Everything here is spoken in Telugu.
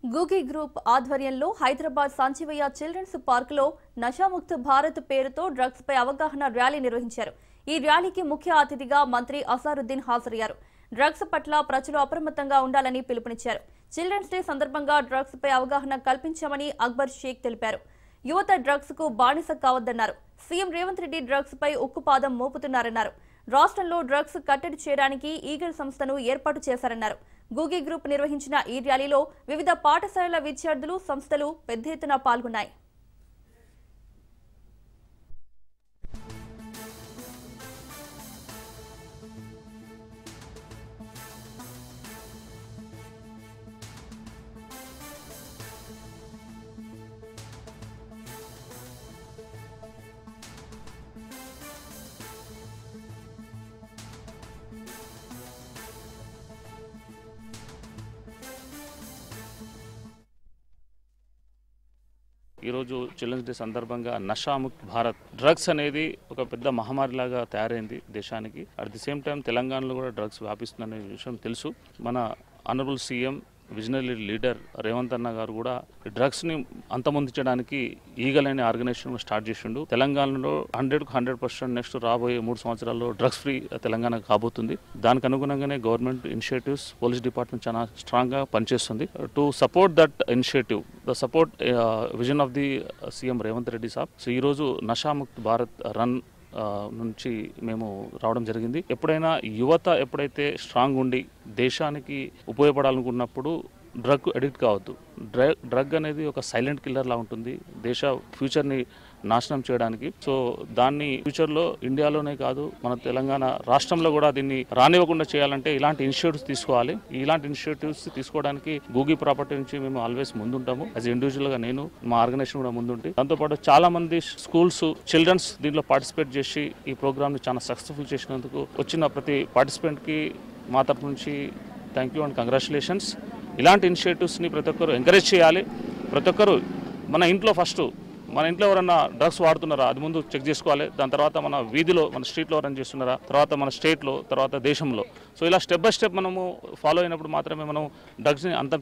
గూగి గ్రూప్ ఆధ్వర్యంలో హైదరాబాద్ సంజీవయ్య చిల్డ్రన్స్ పార్కులో నషాముక్త భారత్ పేరుతో డ్రగ్స్ పై అవగాహన ర్యాలీ నిర్వహించారు. ఈ ర్యాలీకి ముఖ్య అతిథిగా మంత్రి అసారుద్దీన్ హాజరయ్యారు. డ్రగ్స్ పట్ల ప్రజలు అప్రమత్తంగా ఉండాలని పిలుపునిచ్చారు. చిల్డ్రన్స్ డే సందర్భంగా డ్రగ్స్ పై అవగాహన కల్పించామని అక్బర్ షేక్ తెలిపారు. యువత డ్రగ్స్ కు బానిస కావద్దన్నారు. సీఎం రేవంత్ రెడ్డి డ్రగ్స్ పై ఉక్కుపాదం మోపుతున్నారన్నారు. రాష్ట్రంలో డ్రగ్స్ కట్టడి చేయడానికి ఈగల్ సంస్థను ఏర్పాటు చేశారన్నారు. గూగి గ్రూప్ నిర్వహించిన ఈ ర్యాలీలో వివిధ పాఠశాలల విద్యార్థులు, సంస్థలు పెద్ద ఎత్తున పాల్గొన్నాయి. ఈరోజు చిల్డ్రన్స్ డే సందర్భంగా నషాముక్త్ భారత్ డ్రగ్స్ అనేది ఒక పెద్ద మహమ్మారిలాగా తయారైంది దేశానికి. అట్ ది సేమ్ టైం తెలంగాణలో కూడా డ్రగ్స్ వ్యాపిస్తుందనే విషయం తెలుసు. మన honourable CM visionary leader Revanth అన్న గారు కూడా డ్రగ్స్ని అంతమొందించడానికి ఈగల్ అనే ఆర్గనైజేషన్ స్టార్ట్ చేసిండు. తెలంగాణలో 100% నెక్స్ట్ రాబోయే 3 సంవత్సరాల్లో డ్రగ్స్ ఫ్రీ తెలంగాణ కాబోతుంది. దానికి అనుగుణంగానే గవర్నమెంట్ ఇనిషియేటివ్స్, పోలీస్ డిపార్ట్మెంట్ చాలా స్ట్రాంగ్గా పనిచేస్తుంది. To support that initiative, the support vision of the CM Revanth Reddy Saab. So ఈరోజు నషాముక్త్ భారత్ రన్ నుంచి మేము రావడం జరిగింది. ఎప్పుడైనా యువత ఎప్పుడైతే స్ట్రాంగ్ ఉండి దేశానికి ఉపయోగపడాలనుకున్నప్పుడు డ్రగ్ అడిక్ట్ కావద్దు. డ్రగ్ అనేది ఒక సైలెంట్ కిల్లర్ లా ఉంటుంది దేశ ఫ్యూచర్ని నాశనం చేయడానికి. సో దాన్ని ఫ్యూచర్లో ఇండియాలోనే కాదు మన తెలంగాణ రాష్ట్రంలో కూడా దీన్ని రానివ్వకుండా చేయాలంటే ఇలాంటి ఇనిషియేటివ్స్ తీసుకోవాలి. ఇలాంటి ఇనిషియేటివ్స్ తీసుకోవడానికి గూగి ప్రాపర్టీ నుంచి మేము ఆల్వేస్ ముందుంటాము. యాజ్ ఇండివిజువల్గా నేను, మా ఆర్గనైజేషన్ కూడా ముందుంటే, దాంతోపాటు చాలా మంది స్కూల్స్, చిల్డ్రన్స్ దీంట్లో పార్టిసిపేట్ చేసి ఈ ప్రోగ్రామ్ని చాలా సక్సెస్ఫుల్ చేసినందుకు వచ్చిన ప్రతి పార్టిసిపెంట్కి మా తరపు నుంచి థ్యాంక్ యూ అండ్ కంగ్రాచులేషన్స్. ఇలాంటి ఇనిషియేటివ్స్ని ప్రతి ఒక్కరు ఎంకరేజ్ చేయాలి. ప్రతి ఒక్కరు మన ఇంట్లో ఎవరన్నా డ్రగ్స్ వాడుతున్నారా అది ముందు చెక్ చేసుకోవాలి. దాని తర్వాత మన వీధిలో, మన స్ట్రీట్లో ఎవరైనా చేస్తున్నారా, తర్వాత మన స్టేట్లో, తర్వాత దేశంలో. సో ఇలా స్టెప్ బై స్టెప్ మనము ఫాలో అయినప్పుడు మాత్రమే మనం డ్రగ్స్ని అంతం